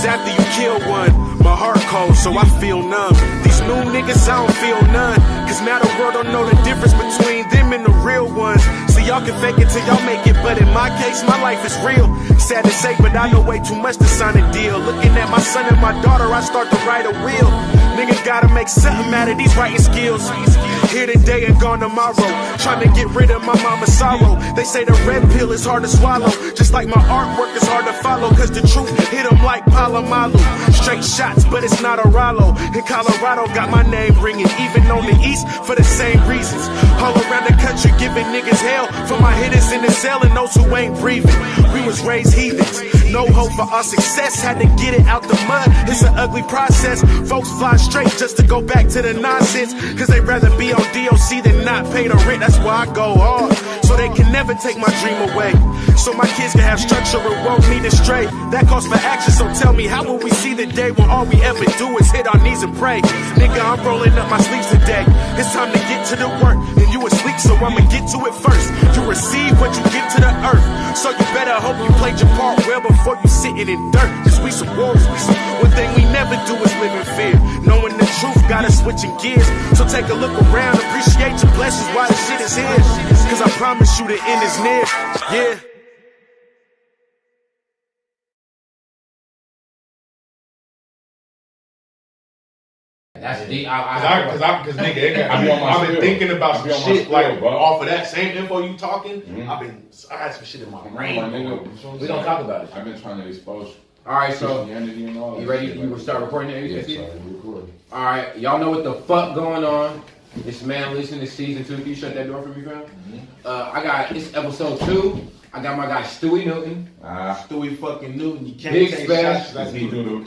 Cause after you kill one, my heart cold, so I feel numb. These new niggas, I don't feel none. Cause now the world don't know the difference between them and the real ones. See, y'all can fake it till y'all make it, but in my case, my life is real. Sad to say, but I know way too much to sign a deal. Looking at my son and my daughter, I start to write a will. Niggas gotta make something out of these writing skills. Here today and gone tomorrow, trying to get rid of my mama's sorrow. They say the red pill is hard to swallow, just like my artwork is hard to follow. Cause the truth hit them like Palomalu. Straight shots, but it's not a Rollo. In Colorado, got my name ringing, even on the east for the same reasons. All around the country giving niggas hell for my hitters in the cell and those who ain't breathing. We was raised heathens, no hope for our success, had to get it out the mud. It's an ugly process. Folks fly straight just to go back to the nonsense, cause they rather be on DOC than not pay the rent. That's why I go hard, so they can never take my dream away. So my kids can have structure and won't need to stray. That calls for action, so tell me, how will we see the day when all we ever do is hit our knees and pray? Nigga, I'm rolling up my sleeves today. It's time to get to the work, and you asleep, so I'ma get to it first. You receive what you give to the earth, so you better hope you played your part well before you sitting in dirt. Cause we some warriors. One thing we never do is live in fear. Knowing the truth got us switching gears. So take a look around, appreciate your blessings while the shit is here. Cause I promise you the end is near. Yeah. That's deep. Cause nigga, I've been thinking about some shit like off of that same info you talking. I had some shit in my brain. We don't talk about it. I've been trying to expose. All right, so you ready? You will start recording it? Yes, recording. All right, y'all know what the fuck going on. It's Man Listen to season 2. Can you shut that door for me, fam? It's episode 2. I got my guy Stuey Newton. Stewie fucking Newton. You can't Big take spec. shots. He do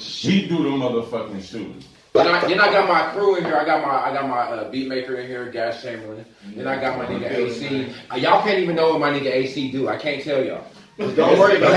the motherfucking shooting. Then I got my crew in here. I got my beat maker in here, Gas Chamberlain. Then I got my nigga AC. Y'all can't even know what my nigga AC do. I can't tell y'all. Don't worry about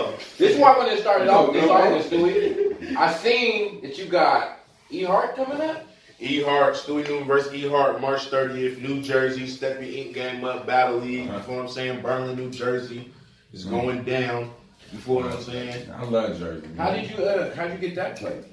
it. This is why I wanted to start it off. This off with Stewie. I seen that you got E-Heart coming up. E-Heart, Stuey Newton versus E-Heart, March 30th, New Jersey. Step your ink game up, Battle League. You know what I'm saying? Burnley, New Jersey. It's going down. You feel what I'm saying? I love Jersey. Man. How'd you get that play?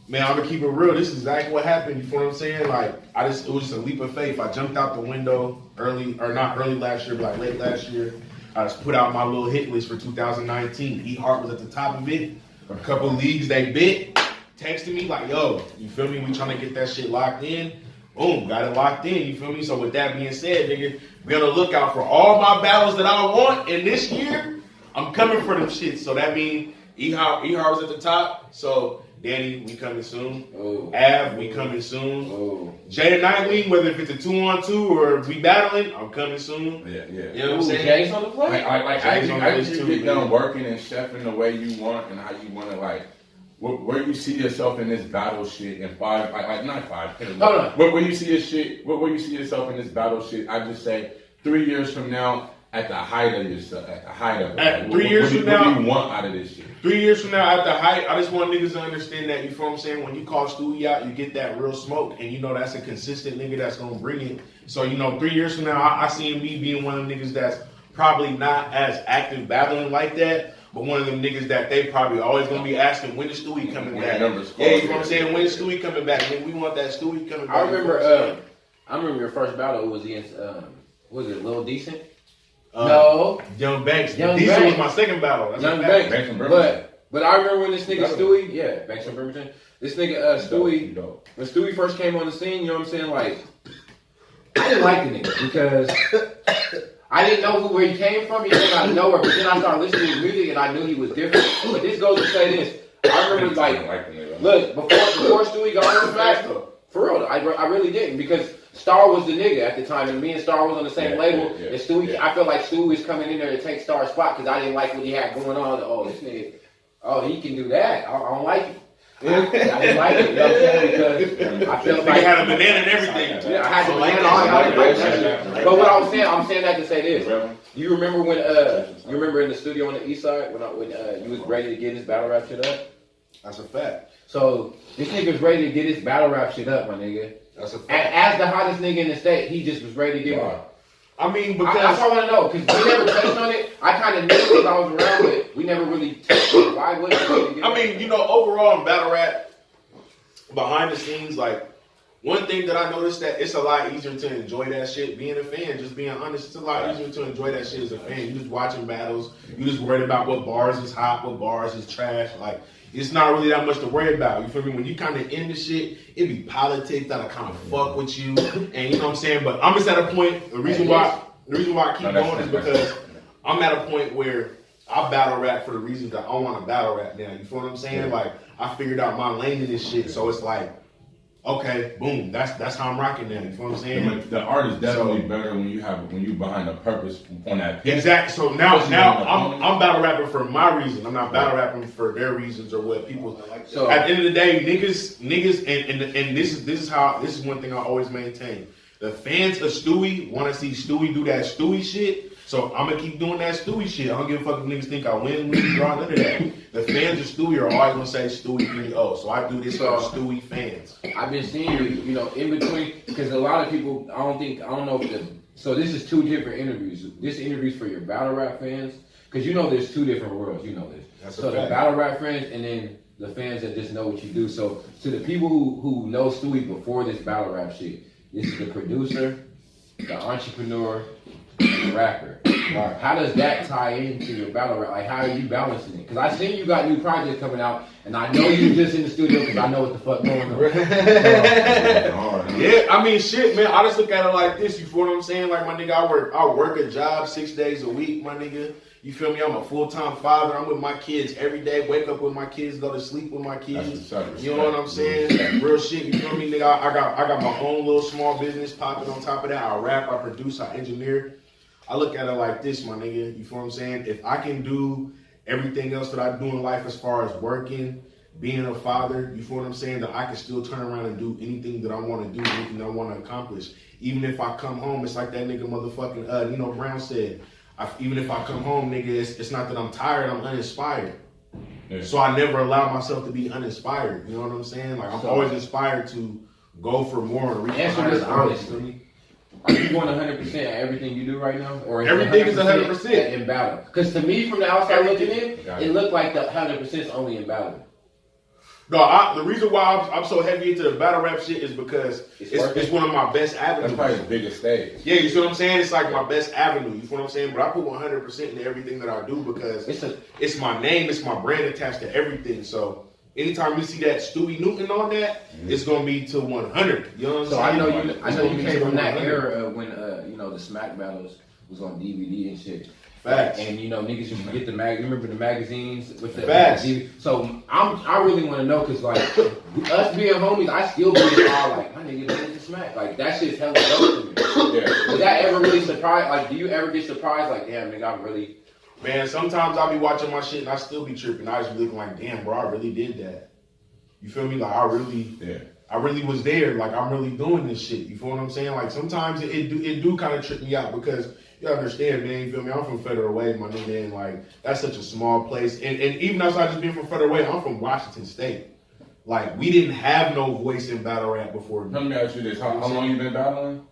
Man, I'm gonna keep it real. This is exactly what happened. You feel what I'm saying? Like, it was just a leap of faith. I jumped out the window not early last year, but like late last year. I just put out my little hit list for 2019. E-Heart was at the top of it. A couple leagues they bit, texted me like, yo, you feel me? We trying to get that shit locked in. Boom, got it locked in, you feel me? So with that being said, nigga, be on the lookout for all my battles that I want. And this year, I'm coming for them shits. So that means E-Heart was at the top. So Danny, we coming soon. Oh. Av, we coming soon. Oh. Jada Nightly, whether if it's a 2-on-2 or we battling, I'm coming soon. Yeah. You know what I'm saying? Jay's on the play. Like as you get done working and chefing the way you want and how you want to like, where you see yourself in this battle shit in 5, like not 5. No. Where you see yourself in this battle shit? I just say 3 years from now. At the height of yourself, At 3 years from now, what do you want out of this shit? 3 years from now, at the height, I just want niggas to understand that, you feel what I'm saying? When you call Stewie out, you get that real smoke, and you know that's a consistent nigga that's gonna bring it. So, 3 years from now, I see me being one of them niggas that's probably not as active battling like that, but one of them niggas that they probably always gonna be asking, when is Stewie coming back? Yeah, you know what I'm saying? When is Stewie coming back? Nigga, we want that Stewie coming back. I remember your first battle was against, was it Lil Decent? No. Young Banks. Diesel was my second battle. That's Young Banks. But I remember when this nigga Stewie, Banks from Birmingham. This nigga Stewie, when Stewie first came on the scene, you know what I'm saying? Like, I didn't like the nigga because I didn't know where he came from. He came out of nowhere. But then I started listening to his music and I knew he was different. But this goes to say this. I remember look, before Stewie got on the back, for real, I really didn't because Star was the nigga at the time, and me and Star was on the same label. And Stewie, I felt like Stewie was coming in there to take Star's spot because I didn't like what he had going on. Oh, this nigga, he can do that. I don't like it. I didn't like it, you know what I'm saying? Because I felt like he had a banana and everything. Yeah, I had the banana. I didn't like that shit. But what I'm saying that to say this. You remember when you remember in the studio on the east side when you was ready to get his battle rap shit up? That's a fact. So this nigga was ready to get his battle rap shit up, my nigga. That's a fact. And as the hottest nigga in the state, he just was ready to get one. I mean, because that's all I want to know, because we never touched on it. I kind of knew because I was around, but we never really touched on it. Why would it? I mean, you know, overall in battle rap, behind the scenes, like, one thing that I noticed that it's a lot easier to enjoy that shit being a fan, just being honest. It's a lot easier to enjoy that shit as a fan. You just watching battles. You just worried about what bars is hot, what bars is trash. Like, it's not really that much to worry about. You feel me? When you kind of in the shit, it be politics that'll kind of fuck with you. And you know what I'm saying? But I'm just at a point, the reason why I keep going is because I'm at a point where I battle rap for the reasons that I want to battle rap now. You feel what I'm saying? Like, I figured out my lane in this shit. So it's like, okay, boom. That's how I'm rocking now. You feel what I'm saying? But the art is definitely better when you behind a purpose on that piece. Exactly. So now I'm battle rapping for my reason. I'm not battle rapping for their reasons or what people. So at the end of the day, niggas, and this is one thing I always maintain. The fans of Stuey want to see Stuey do that Stuey shit. So I'm gonna keep doing that Stuey shit. I don't give a fuck if niggas think I win, lose, draw, none of that. The fans of Stuey are always gonna say Stuey 3-0. So I do this for Stuey fans. I've been seeing you know, in between, because a lot of people, I don't know if so this is two different interviews. This interview's for your battle rap fans, because you know there's two different worlds. You know this. That's so the battle rap fans, and then the fans that just know what you do. So to the people who know Stuey before this battle rap shit, this is the producer, the entrepreneur, and the rapper. How does that tie into your battle rap? Like, how are you balancing it? Because I seen you got new projects coming out, and I know you just in the studio because I know what the fuck going on. Yeah, I mean, shit, man. I just look at it like this. You feel what I'm saying? Like, my nigga, I work a job 6 days a week, my nigga. You feel me? I'm a full-time father. I'm with my kids every day. Wake up with my kids, go to sleep with my kids. You know what I'm saying? Real shit. You feel me, nigga? I got my own little small business popping on top of that. I rap, I produce, I engineer. I look at it like this, my nigga. You feel what I'm saying? If I can do everything else that I do in life as far as working, being a father, you feel what I'm saying? That I can still turn around and do anything that I want to do, anything that I want to accomplish. Even if I come home, it's like that nigga motherfucking Nino Brown said. Even if I come home, nigga, it's not that I'm tired, I'm uninspired. Yeah. So I never allow myself to be uninspired. You know what I'm saying? Like, I'm always inspired to go for more and reach answer this honestly. Are you going 100% at everything you do right now? Or everything is 100% in battle? Because to me, from the outside looking in, it looked like the 100% is only in battle. No, the reason why I'm so heavy into the battle rap shit is because it's one of my best avenues. That's probably the biggest stage. Yeah, you see what I'm saying? It's like my best avenue. You feel what I'm saying? But I put 100% into everything that I do because it's my name, it's my brand attached to everything. So anytime you see that Stuey Newton on that, it's gonna be to 100. You know what I'm saying? So I know you came from that era when you know, the smack battles was on DVD and shit. Facts. And you know, niggas used to get you remember the magazines with the Facts. DVD? So I really want to know, because like us being homies, I still be in awe, like, my nigga did the smack. Like, that shit's hella dope to me. Yeah. Does that ever really surprise? Like, do you ever get surprised? Like, damn, nigga, I'm really. Man, sometimes I'll be watching my shit and I still be tripping. I just be looking like, damn, bro, I really did that. You feel me? Like, I really was there. Like, I'm really doing this shit. You feel what I'm saying? Like, sometimes it do kind of trip me out because you understand, man. You feel me? I'm from Federal Way, my nigga, and like, that's such a small place. And even outside just being from Federal Way, I'm from Washington State. Like, we didn't have no voice in battle rap before. Let me ask you this: How long you been battling?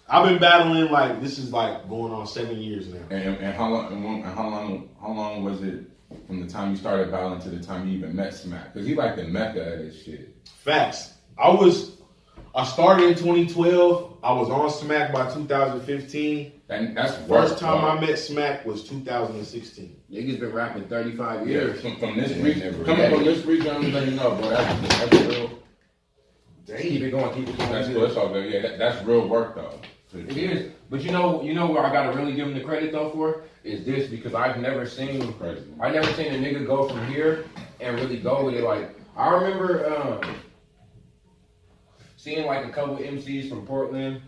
I've been battling, like, this is like going on 7 years now. And how long was it from the time you started battling to the time you even met Smack? Because he like the mecca of this shit. Facts. I started in 2012. I was on Smack by 2015. And that's first time I met Smack was 2016. Niggas been rapping 35 years. Yeah, from this region, coming from this region, I'm letting you know, bro. That's real. Damn. Keep it going. That's good. That's all good. Yeah, that's real work though. It is. But you know where I gotta really give him the credit though for is this, because I've never seen a nigga go from here and really go with it. Like, I remember seeing like a couple MCs from Portland,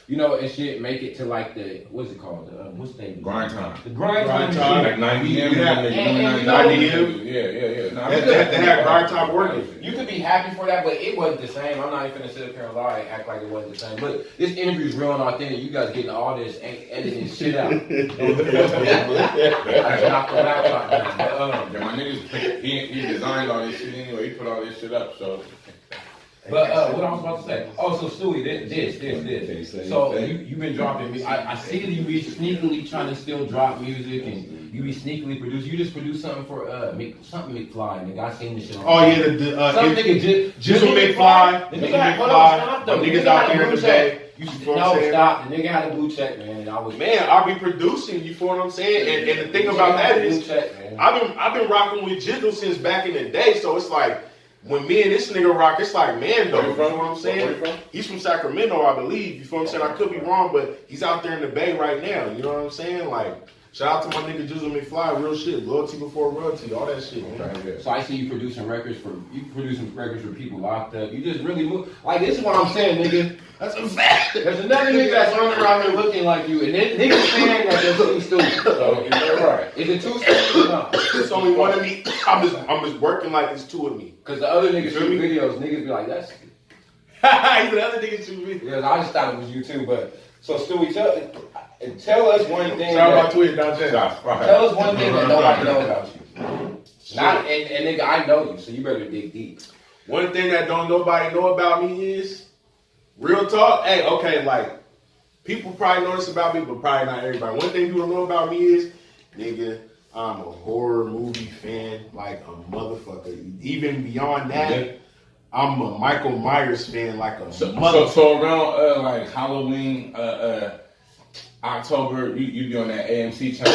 you know, and shit make it to like the, what's it called? What's the name? Grind time. The grind time. Like 90 M. Yeah. 90 M. Yeah. No, they had grind time working. You could be happy for that, but it wasn't the same. I'm not even gonna sit up here and lie and act like it wasn't the same. But this interview's real and authentic. You guys getting all this editing shit out. I just knocked the laptop down. Yeah, my niggas, he designed all this shit anyway. He put all this shit up, so. But what I was about to say. Oh, so Stewie, this. So you've been dropping. I see that you be sneakily trying to still drop music and you be sneakily produce. You just produced something for something McFly, nigga. I seen this shit. Oh yeah, some nigga Jizzle McFly. The nigga McFly. Niggas out there today. No, stop. The nigga had a blue check, man. And I'll be producing. You feel what I'm saying? And the thing about that is, I've been rocking with Jizzle since back in the day. So it's like when me and this nigga rock, it's like man though. You know what I'm saying? He's from Sacramento, I believe. You feel what I'm saying? I could be wrong, but he's out there in the Bay right now. You know what I'm saying? Like. Shout out to my nigga Jizzle McFly, real shit, loyalty before royalty, all that shit. Okay. So I see you producing records for people locked up. You just really move. Like this is what I'm saying, nigga. That's a fact. There's another nigga that's running around here looking like you, and then niggas saying that they're looking stupid. So you're right. Is it two stupid? No. It's only one of me. I'm just working like it's two of me. Cause the other niggas shoot videos, niggas be like, that's. The other niggas shoot videos. Yeah, I just thought it was you too, but so Stewie, tell us one thing. Shout out Twitter, tell us one thing that nobody knows about you. Not and nigga, I know you, so you better dig deep. One thing that don't nobody know about me is real talk. Hey, okay, like people probably know this about me, but probably not everybody. One thing people don't know about me is, nigga, I'm a horror movie fan, like a motherfucker. Even beyond that, I'm a Michael Myers fan, like a motherfucker. So around like Halloween, October, you be on that AMC channel.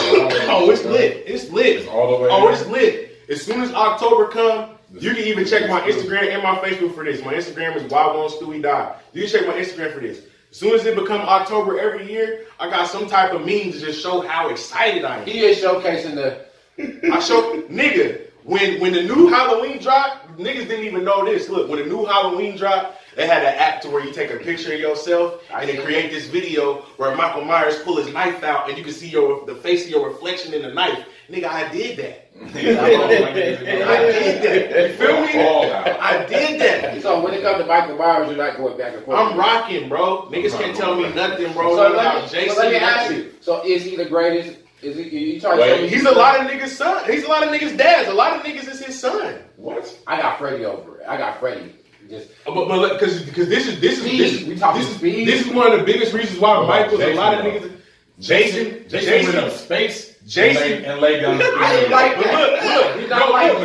Oh, it's lit. It's lit. It's all the way. Oh, it's lit. As soon as October come, you can even check my Instagram and my Facebook for this. My Instagram is why1stewie.die. You can check my Instagram for this. As soon as it become October every year, I got some type of meme to just show how excited I am. He is showcasing I show nigga when the new Halloween dropped, niggas didn't even know this. Look, when the new Halloween dropped, they had an app to where you take a picture of yourself and then create this video where Michael Myers pull his knife out and you can see the face of your reflection in the knife. Nigga, I did that. I did that. You feel me? I did that. So when it comes to Michael Myers, you're not going back and forth. I'm rocking, bro. Niggas can't tell me nothing, bro. So let me ask you. So is he the greatest? Is he? You trying to tell me he's a lot of niggas' son. He's a lot of niggas' dads. A lot of niggas is his son. What? I got Freddie over it. I got Freddie. But because this is one of the biggest reasons why Michael's a lot of niggas. Jason went up space. Jason and laid down. I didn't like that.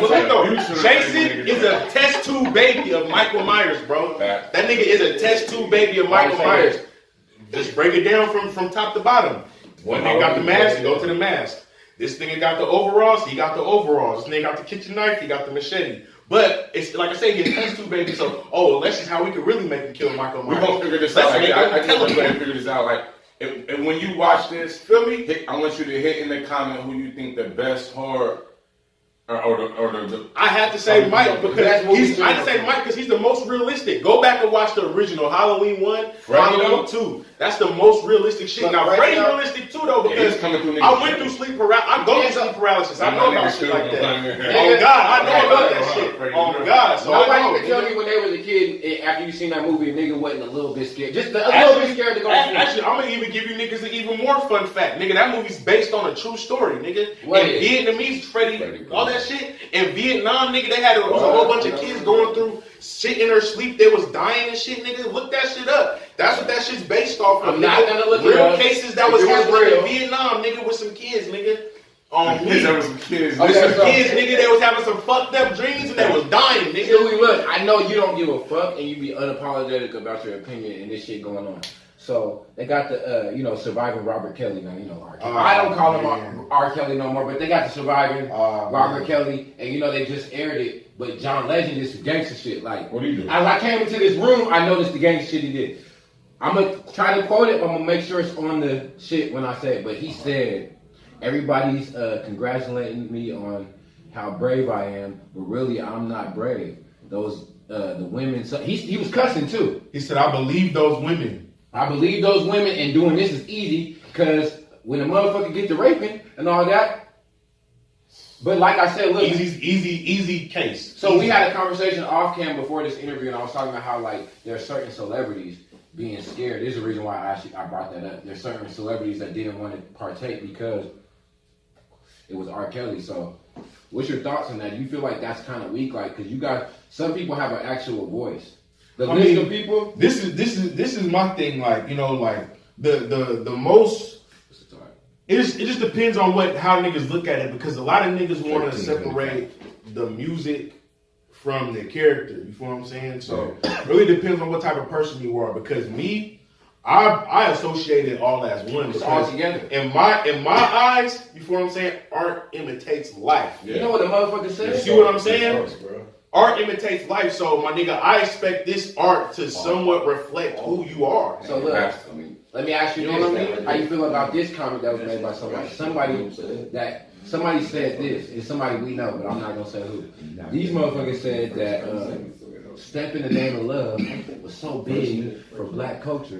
Look, Jason is a test tube baby of Michael Myers, bro. That nigga is a test tube baby of Michael Myers. Just break it down from top to bottom. One nigga got the mask, go to the mask. This nigga got the overalls, he got the overalls. This nigga got the kitchen knife, he got the machete. But it's like I say, he's a test tube baby. So, let's see how we can really make him kill Michael Myers. We're gonna figure this out. I just want to figure this out. Like, and when you watch this, feel me? I want you to hit in the comment who you think the best horror or the. I have to say Mike because he's the most realistic. Go back and watch the original Halloween 1, Halloween 2. That's the most realistic shit. Now Freddy realistic too though because I went through sleep paralysis. I go through sleep paralysis. I know about shit like that. Oh God, I know about that shit. Oh God, so nobody can tell me when they was a kid after you seen that movie, a nigga wasn't a little bit scared, just a little bit scared to go. Actually, I'm gonna even give you niggas an even more fun fact, nigga. That movie's based on a true story, nigga. And Vietnamese Freddy, all that shit. In Vietnam, nigga, they had a whole bunch of kids going through shit in their sleep. They was dying and shit, nigga. Look that shit up. That's what that shit's based off of. I'm not gonna look real it up. Cases that was happening in Vietnam, nigga, with some kids, nigga. There was some kids. Kids, nigga, they was having some fucked up dreams and they was dying, nigga. Stewie, look, I know you don't give a fuck and you be unapologetic about your opinion and this shit going on. So they got the surviving Robert Kelly now. You know R. Kelly. I don't call him R. Kelly no more, but they got the surviving Robert Kelly, and they just aired it. But John Legend is some gangster shit. Like, what do you do? As I came into this room, I noticed the gangster shit he did. I'm gonna try to quote it, but I'm gonna make sure it's on the shit when I say it. But he said, "Everybody's congratulating me on how brave I am, but really I'm not brave. Those the women." So he was cussing too. He said, "I believe those women." I believe those women, and doing this is easy because when a motherfucker get to raping and all that. But like I said, look, easy case. So we had a conversation off cam before this interview, and I was talking about how there are certain celebrities being scared. There's a reason why I brought that up. There's certain celebrities that didn't want to partake because it was R. Kelly. So, what's your thoughts on that? Do you feel like that's kind of weak? Like, because some people have an actual voice. The list of people. This is my thing. Like, you know, like the most. It just depends on how niggas look at it, because a lot of niggas want to separate the music from the character. You feel what I'm saying? So it really depends on what type of person you are. Because me, I associate it all as one. It's all together. In my eyes, you feel what I'm saying? Art imitates life. Yeah. You know what the motherfucker said? You see what I'm saying? Art imitates life. So my nigga, I expect this art to somewhat reflect who you are. So look, let me ask you this: how you feel about this comment that was made by somebody? Somebody said this, and somebody we know, but I'm not gonna say who. These motherfuckers said that "Step in the Name of Love" was so big for Black culture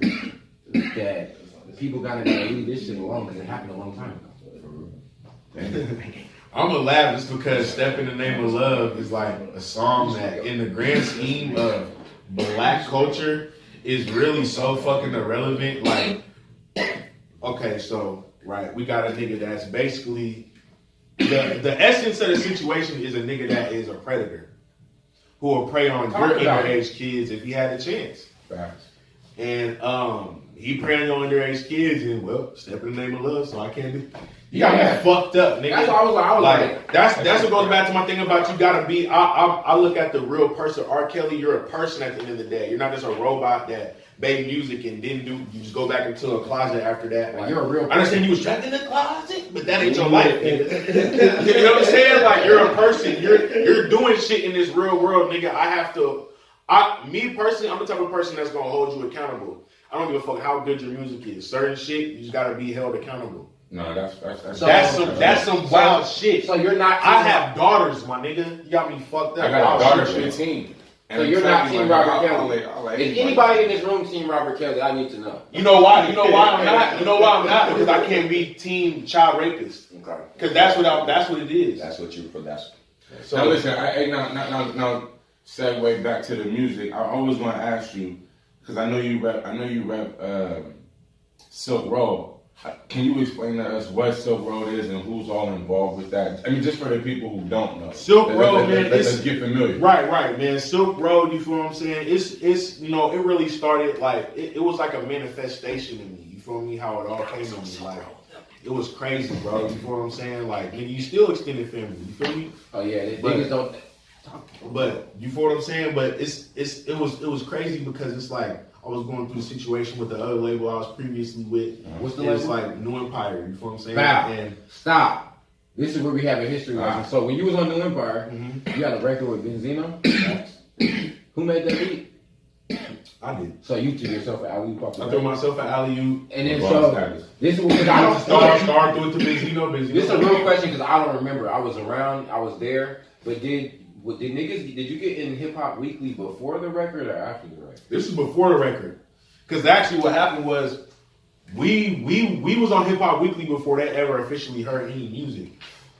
that people gotta leave this shit alone because it happened a long time ago. I'm gonna laugh just because "Step in the Name of Love" is like a song that, in the grand scheme of Black culture, is really so fucking irrelevant. Like, okay, so right, we got a nigga that's basically the essence of the situation is a nigga that is a predator who will prey on your underage kids if he had a chance. Facts. And he preying on underage kids, and well, "Step in the Name of Love," so I can't do. You got me fucked up, nigga. That's what I was like. That's what goes back to my thing about you gotta be. I look at the real person. R. Kelly, you're a person at the end of the day. You're not just a robot that made music and didn't do. You just go back into a closet after that. Like, you're a real person. I understand you was trapped in the closet, but that ain't your life, nigga. You know what I'm saying? Like, you're a person. You're doing shit in this real world, nigga. Me personally, I'm the type of person that's gonna hold you accountable. I don't give a fuck how good your music is. Certain shit, you just gotta be held accountable. No, that's some wild shit. So you're not. I have daughters, my nigga. You got me fucked up. I got a daughter 15. So you're not Team Robert Kelly. If anybody in this room Team Robert Kelly, I need to know. You know why? You know why I'm not? You know why I'm not? Because I can't be Team Child Rapist. Okay. Because that's what it is. That's what you. That's. So now listen. Now segue back to the music. I always want to ask you, because I know you rep Silk Road. Can you explain to us what Silk Road is and who's all involved with that? I mean, just for the people who don't know. Silk Road, man. Let's get familiar. Right, man. Silk Road, you feel what I'm saying? It's you know, it really started like, it was like a manifestation to me. You feel me? How it all came to me. Like, it was crazy, bro. You feel what I'm saying? Like, nigga, you still extended family. You feel me? Oh, yeah. Niggas don't. But, you feel what I'm saying? But it was crazy because it's like, I was going through a situation with the other label I was previously with. What's the label? It's like New Empire. You feel what I'm saying? Bow. And Stop. This is where we have a history lesson. So when you was on New Empire, you got a record with Benzino. Who made that beat? I did. So you threw yourself an alley-oop. I threw myself an alley-oop. And then so this is because I don't start through it to Benzino. This is a real question because I don't remember. I was around. I was there. But did you get in Hip Hop Weekly before the record or after the record? This is before the record. Because actually what happened was we was on Hip Hop Weekly before they ever officially heard any music.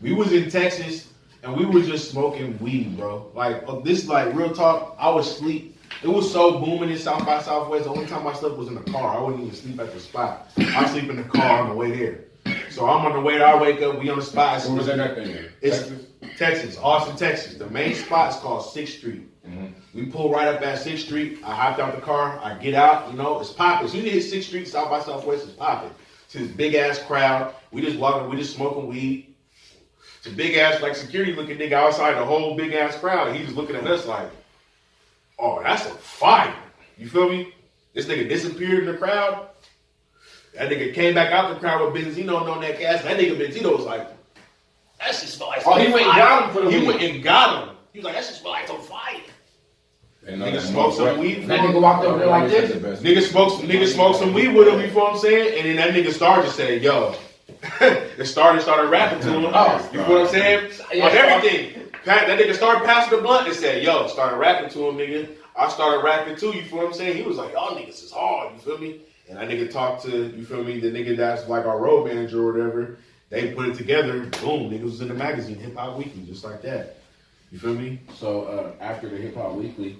We was in Texas and we were just smoking weed, bro. Like, this, like, real talk, I was asleep. It was so booming in South by Southwest. The only time I slept was in the car. I wouldn't even sleep at the spot. I sleep in the car on the way there. So I'm on the way there, I wake up, we on the spot. Where was that thing? It's Texas, Austin, Texas. The main spot is called 6th Street. Mm-hmm. We pull right up at 6th Street. I hopped out the car. I get out. You know, it's popping. As soon as you hit 6th Street, South by Southwest, it's popping. It's this big-ass crowd. We just walking. We just smoking weed. It's a big-ass, like, security-looking nigga outside the whole big-ass crowd. And he's just looking at us like, oh, that's a fire. You feel me? This nigga disappeared in the crowd. That nigga came back out the crowd with Benzino on that gas. That nigga Benzino was like, that shit smell like some fire. He went and got him for the weed. He went and got him. He was like, that shit smell like some fire. Nigga smoked some weed. That nigga walked over there like this. Nigga smoked some weed with him, you feel what I'm saying? And then that nigga Star just said, yo. The Star started rapping to him. You feel what I'm saying? On everything. That nigga started passing the blunt and said, yo, started rapping to him, nigga. I started rapping too, you feel what I'm saying? He was like, y'all niggas is hard, you feel me? And that nigga talked to, you feel me, the nigga that's like our road manager or whatever. They put it together, boom, niggas was in the magazine, Hip Hop Weekly, just like that. You feel me? So after the Hip Hop Weekly,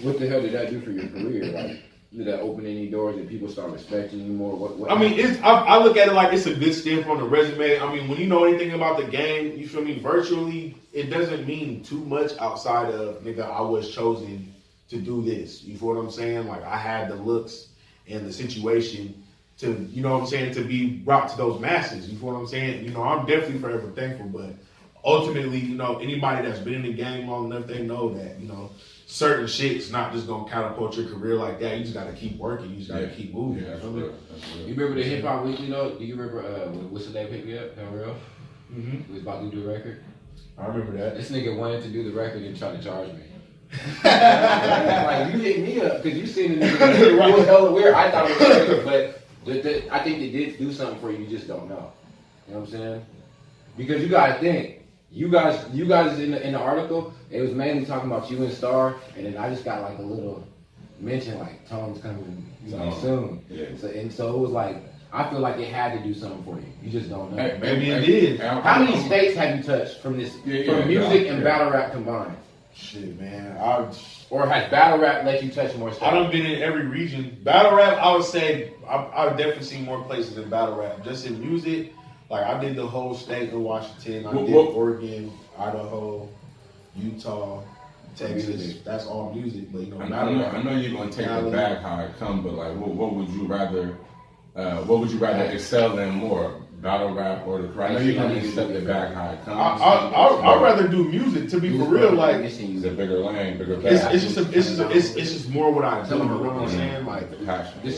what the hell did that do for your career? Like, did that open any doors? Did people start respecting you more? What I mean, I look at it like it's a good stamp on the resume. I mean, when you know anything about the game, you feel me, virtually, it doesn't mean too much outside of, nigga, I was chosen to do this. You feel what I'm saying? Like I had the looks and the situation to, you know what I'm saying, to be brought to those masses. You feel what I'm saying? You know, I'm definitely forever thankful, but ultimately, you know, anybody that's been in the game long enough, they know that, you know, certain shit's not just gonna catapult your career like that. You just gotta keep working. You just gotta keep moving. Yeah, that's real. You remember the Hip Hop Weekly though? Do you remember when Whistle Day picked me up? Hell real? We was about to do the record. I remember that. This nigga wanted to do the record and tried to charge me. Like you hit me up because you seen the nigga. It was hella weird. I thought it was weird, but I think they did do something for you. You just don't know. You know what I'm saying? Because you gotta think. You guys in the article, it was mainly talking about you and Star, and then I just got like a little mention like Tone's coming soon. Yeah. So it was like I feel like it had to do something for you. You just don't know. Maybe it did. How many states have you touched from this from music and battle rap combined? Shit, man. Or has battle rap let you touch more states? I done been in every region. Battle rap, I would say I've definitely seen more places than battle rap. Just in music. Like, I did the whole state of Washington. I did Oregon, Idaho, Utah, Texas. That's all music. But, you know, I know you're going to take it back how it come, but, like, what would you rather excel in more? Battle rap or the crowd? I know you're going to accept it back how it comes. I'd rather do music, to be for real. Like, it's a bigger lane, bigger path. It's just more what I do. You know what I'm saying? Like, passion. You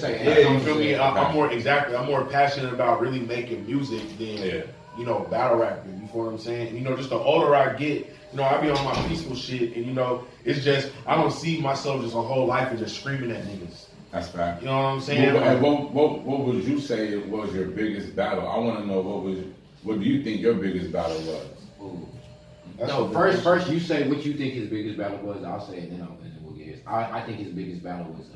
feel me? I'm more passionate about really making music than you know, battle rapping. You feel what I'm saying? And, you know, just the older I get, you know, I be on my peaceful shit, and you know, it's just I don't see myself just a whole life of just screaming at niggas. That's fact. You know what I'm saying? What would you say was your biggest battle? I want to know what do you think your biggest battle was? Ooh. No, first you say what you think his biggest battle was. I'll say it, then we'll get his. I think his biggest battle was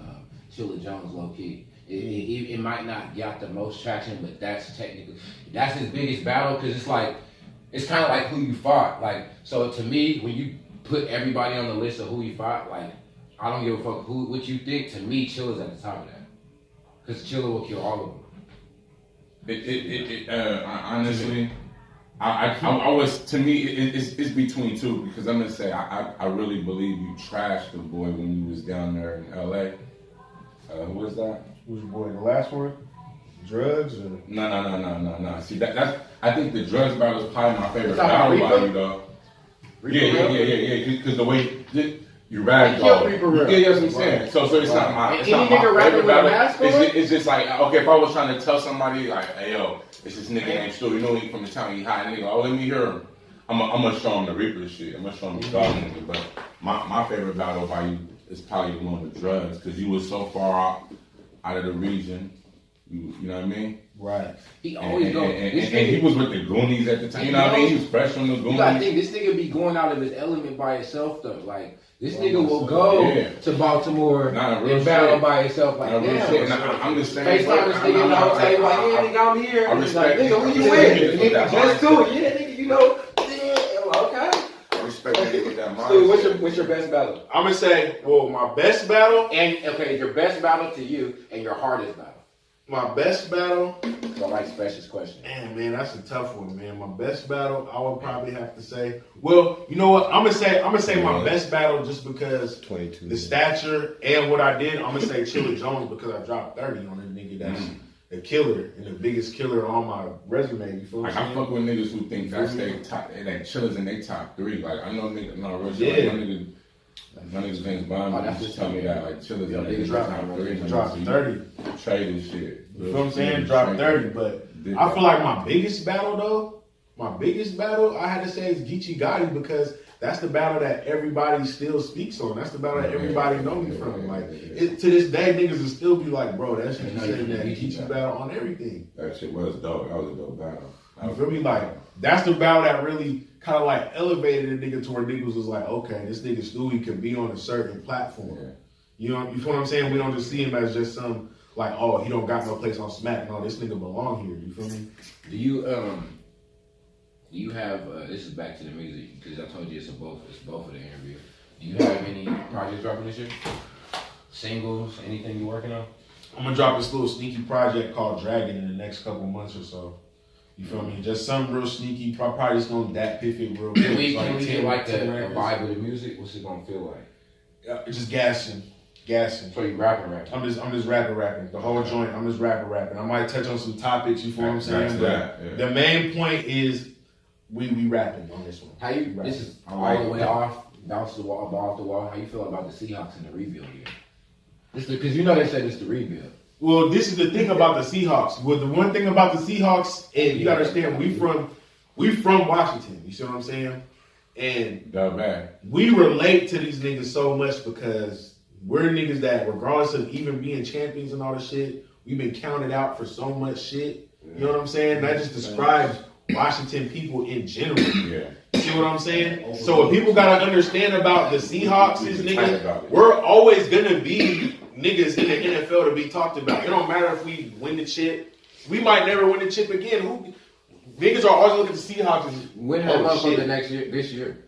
Chilla Jones, low key. It might not got the most traction, but that's his biggest battle because it's like it's kind of like who you fought. Like so to me, when you put everybody on the list of who you fought, like. I don't give a fuck what you think. To me, Chilla's at the top of that. Because Chilla will kill all of them. Honestly, I was, to me, it's between two. Because I'm going to say, I really believe you trashed the boy when you was down there in L.A. Who was that? Who's your boy? The last one? Drugs? Or? No. See, that's I think the drugs battle is probably my favorite battle by you, though. Yeah. Because the way... You ragdoll. Yeah, that's what I'm saying. So it's not my favorite battle. It's just like, okay, if I was trying to tell somebody, like, hey, yo, it's this nigga named Stuey Newton from the town, he hot, and they go, oh, let me hear him. I'm gonna show him the Reaper shit. I'm gonna show him the dog nigga. But my favorite battle by you is probably the one with drugs, because you was so far out of the region. You know what I mean? Right. He always goes. And he was with the Goonies at the time. You know what I mean? He was fresh from the Goonies. You gotta think, this nigga be going out of his element by himself, though. Like, this nigga will go to Baltimore and battle by himself. Like, damn. I'm just saying. FaceTime this nigga in the hotel, like, yeah, nigga, I'm here. I'm just like, nigga, who you with? Nigga, just do it. Yeah, nigga, you know. Yeah, okay. I respect nigga with that mind. So what's your best battle? I'm gonna say, well, my best battle. And, okay, your best battle to you and your hardest battle. My best battle. So I like Special's question. Man, that's a tough one, man. My best battle, I would probably have to say. Well, you know what? I'm gonna say my best battle just because the stature and what I did. I'm gonna say Chilla Jones because I dropped 30 on a nigga that's a killer and the biggest killer on my resume. You feel what I'm saying? I fuck with niggas who think that's their top, that Chilla's in their top 3. Like I know niggas, no real shit. Like, my niggas things behind me just tell me that like Chilla's in their top 3. Dropped 30. Trade this shit. You feel what I'm saying? Drop 30, but I feel like my biggest battle, I had to say is Geechee Gotti because that's the battle that everybody still speaks on. That's the battle that everybody know me from. Like, to this day, niggas will still be like, bro, that shit you said that Geechee battle on everything. That shit was dope. That was a dope battle. You feel me? Like, that's the battle that really kind of like elevated a nigga to where niggas was like, okay, this nigga Stuey could be on a certain platform. Yeah. You know, you feel what I'm saying? We don't just see him as just some... Like, oh, he don't got no place on Smack. No, this nigga belong here. You feel me? Do you have, this is back to the music, because I told you it's both of the interview. Do you have any projects dropping this year? Singles, anything you working on? I'm going to drop this little sneaky project called Dragon in the next couple months or so. You feel me? Just something real sneaky. Probably just going to that piff it real quick. Can we get like a vibe of the music? What's it going to feel like? Just gassing. So you rapping. I'm just rapping. The whole joint, I'm just rapping. I might touch on some topics, you feel what I'm saying? But the main point is we rapping on this one. How you? This is all the way off, bounce the wall, off the wall. How you feel about the Seahawks in the rebuild year? Because you know they said it's the rebuild. Well, this is the thing about the Seahawks. Well, the one thing about the Seahawks, and you gotta understand, we from Washington. You see what I'm saying? And we relate to these niggas so much because we're niggas that, regardless of even being champions and all the shit, we've been counted out for so much shit. You know what I'm saying? That just describes Washington people in general. Yeah. You see what I'm saying? So what people gotta understand about the Seahawks is, nigga, we're always gonna be niggas in the NFL to be talked about. It don't matter if we win the chip. We might never win the chip again. Niggas are always looking at the Seahawks as win that motherfucker this year.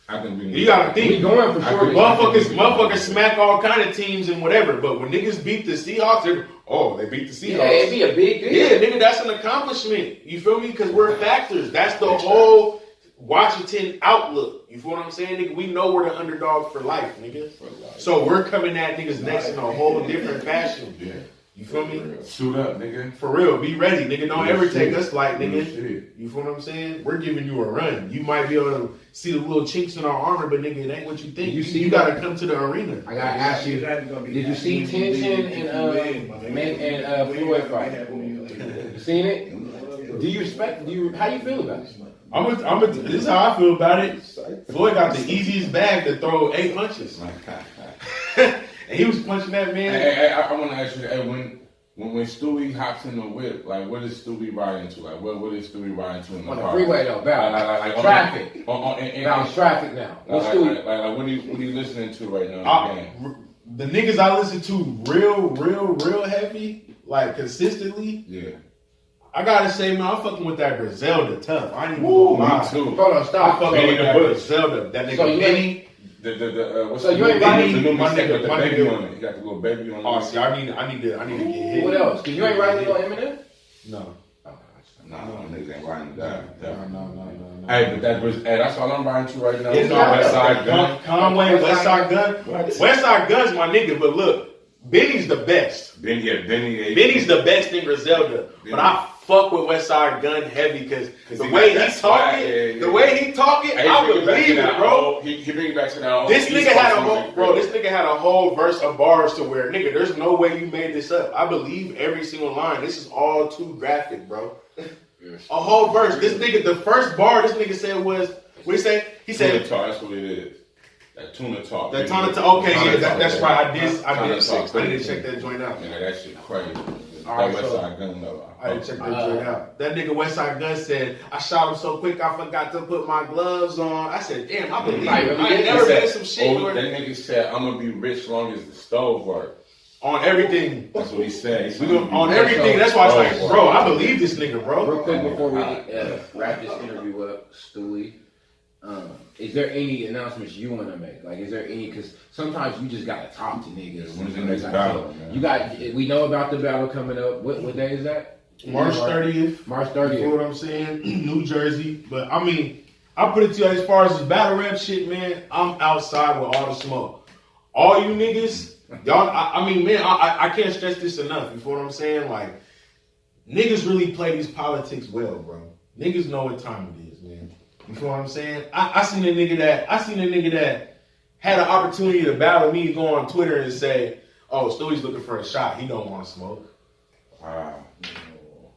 I think you gotta think. We going for sure. Motherfuckers smack all kind of teams and whatever. But when niggas beat the Seahawks, they beat the Seahawks. Yeah, it'd be a big deal. Yeah, nigga, that's an accomplishment. You feel me? Because we're factors. That's the whole Washington outlook. You feel what I'm saying, nigga? We know we're the underdog for life, nigga. So we're coming at niggas next in a whole different fashion. Yeah. You feel me? Suit up, nigga. For real, be ready, nigga. Don't ever take us light, nigga. You feel what I'm saying? We're giving you a run. You might be able to see the little chinks in our armor, but nigga, it ain't what you think. You gotta come to the arena. I gotta ask you, did you see Tension and Floyd fight? You seen it? Do you respect? How you feel about it? This is how I feel about it. Floyd got the easiest bag to throw 8 punches. And he was punching that man. Hey, I want to ask you, when Stuey hops in the whip, like, what is Stuey riding to? Like, what is Stuey riding to in the car? On the freeway, though, like traffic. Bounce traffic now. What's Stuey? Like, what are you listening to right now? The niggas I listen to real heavy, like, consistently. Yeah. I gotta say, man, I'm fucking with that Griselda tough. I ain't even gonna lie. Me too. Hold on, stop. I'm fucking with that Griselda. That nigga Benny. What's the new my nigga, the baby on it. You got the little baby on it. Oh, see, I need to get hit. What else? Cause you ain't writing no Eminem? No. Nah, niggas ain't writing that. No. Hey, but that's all I'm writing to right now. It's Westside Gun. Conway, Westside Gun. Westside Gun's my nigga, but look, Benny's the best. Benny's the best in Griselda. But I fuck with Westside Gun heavy because the way he talking, I believe it, bro. He bring it back to that. This nigga had a whole verse of bars to where, nigga, there's no way you made this up. I believe every single line. This is all too graphic, bro. A whole verse. This nigga, the first bar this nigga said was, what he say? He said, that's what it is. That tuna talk. That tuna talk. Okay, yeah, that's right. I did check that joint out. Yeah, that shit crazy. Alright, Westside Gun though. I didn't check that joint out. That nigga Westside Gun said, I shot him so quick I forgot to put my gloves on. I said, damn, I believe it. I ain't never been some shit. That nigga said, I'm gonna be rich long as the stove work. On everything. That's what he said. On everything. That's why I was like, bro, I believe this nigga, bro. Real quick before we wrap this interview up, Stuey, is there any announcements you want to make? Like, is there any? Because sometimes you just gotta talk to niggas. When's the next battle? We know about the battle coming up. What day is that? March 30th. March 30th. You know what I'm saying? New Jersey. But I mean, I put it to you as far as this battle rap shit, man. I'm outside with all the smoke. All you niggas, y'all. I mean, man, I can't stress this enough. You feel what I'm saying? Like, niggas really play these politics well, bro. Niggas know what time it is, man. You feel what I'm saying? I seen a nigga that had an opportunity to battle me, go on Twitter and say, "Oh, Stewie's looking for a shot. He don't want to smoke." Wow.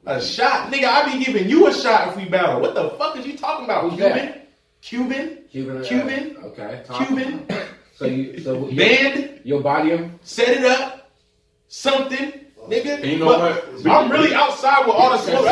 A shot, nigga. I be giving you a shot if we battle. What the fuck is you talking about? Cuban. Okay. Cuban. So band. You'll body him. Set it up. Something. Nigga, and you know what? I'm really outside with all the smoke.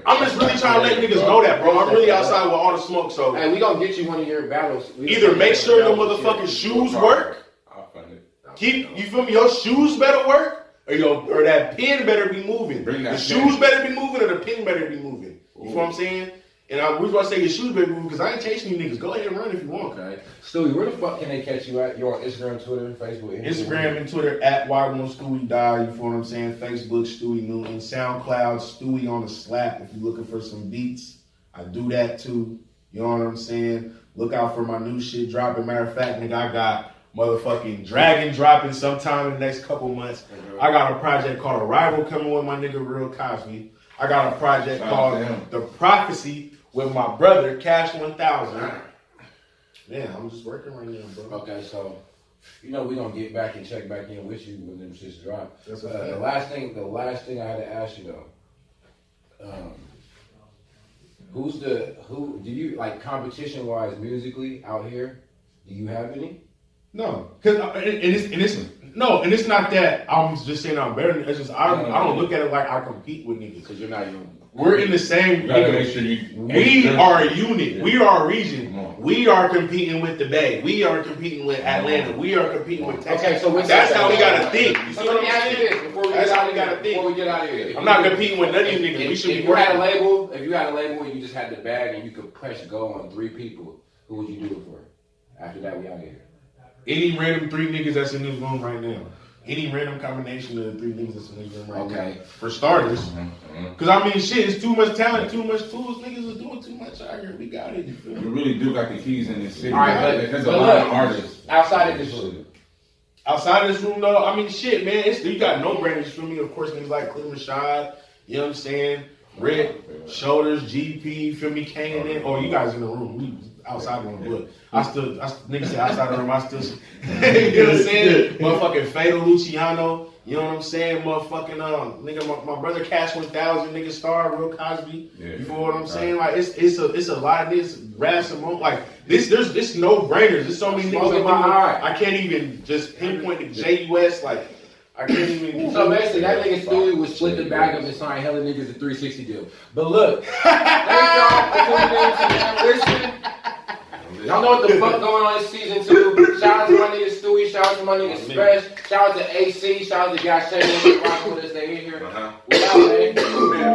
I'm just really trying to let niggas know that, bro. I'm really outside with all the smoke. So, hey, we gonna get you one of your battles. Either make sure the motherfucking shoes work. I'll fund it. You feel me? Your shoes better work, or that pin better be moving. The shoes better be moving, or the pin better be moving. You feel what I'm saying? And I was about to say your shoes better be moving because I ain't chasing you niggas. Go ahead and run if you want. Okay. Stewie, where the fuck can they catch you at? You're on Instagram, Twitter, Facebook, Instagram and Twitter at Y1StewieDie. You feel what I'm saying? Facebook, Stuey Newton. SoundCloud, Stewie on the slap. If you're looking for some beats, I do that too. You know what I'm saying? Look out for my new shit dropping. Matter of fact, nigga, I got motherfucking Dragon dropping sometime in the next couple months. I got a project called Arrival coming with my nigga Real Cosby. I got a project called The Prophecy with my brother Cash 1000. Man, I'm just working right now, bro. Okay, so you know we're gonna get back and check back in with you when them shits drop. That's the last thing I had to ask you though. Who do you like competition wise musically out here? Do you have any? No, it's not that I'm just saying I'm better. It's just I don't look at it like I compete with niggas. Because you're not young. We're in the same. Make sure we are a unit. Yeah. We are a region. We are competing with the Bay. We are competing with Atlanta. We are competing with Texas. Okay, so that's how we gotta think. You see what I'm saying? Before we get out of here. I'm not competing with none of you niggas. We should be. If you had a label and you just had the bag and you could press go on 3 people, who would you do it for? After that, we out of here. Any random 3 niggas that's in this room right now. Any random combination of the 3 niggas that's in this room right now. For starters. Because I mean, shit, it's too much talent, too much tools. Niggas are doing too much out here. We got it. We really do got the keys in this city. All right, there's a lot of artists. Outside of this room. Outside of this room, though, I mean, shit, man. You got no brainers, you feel me? Of course, niggas like Cleveland Rashad, you know what I'm saying? Red, Shoulders, GP, feel me? Kanan. Oh, you guys in the room. We outside the room, but niggas say outside the room, I still, you know what I'm saying? Motherfucking Fatal Luciano, you know what I'm saying? Motherfucking, nigga, my brother Cash 1000, nigga Star, Real Cosby, you feel what I'm saying? Like, it's a lot of this, Rap Simone, like, there's no brainers. There's so many niggas in my eye. I can't even just pinpoint the JUS, like, I can't even. So basically, that nigga Stuey would split the bag up and sign hella niggas a 360 deal. But look, thank y'all for tuning in to listen. Y'all know what the fuck going on in season 2. Shout out to my nigga Stuey. Shout out to my nigga Spec. Shout out to AC. Shout out to Guy Shane. Rocking with us. They in here. We out,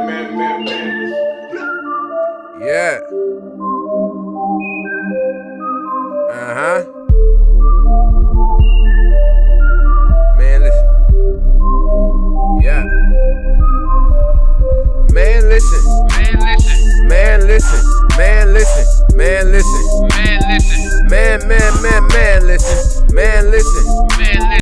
man. Yeah. Man, listen. Yeah. Man, listen. Man, listen. Man, listen. Man, listen. Man, listen. Man, listen. Man, listen. Man, listen.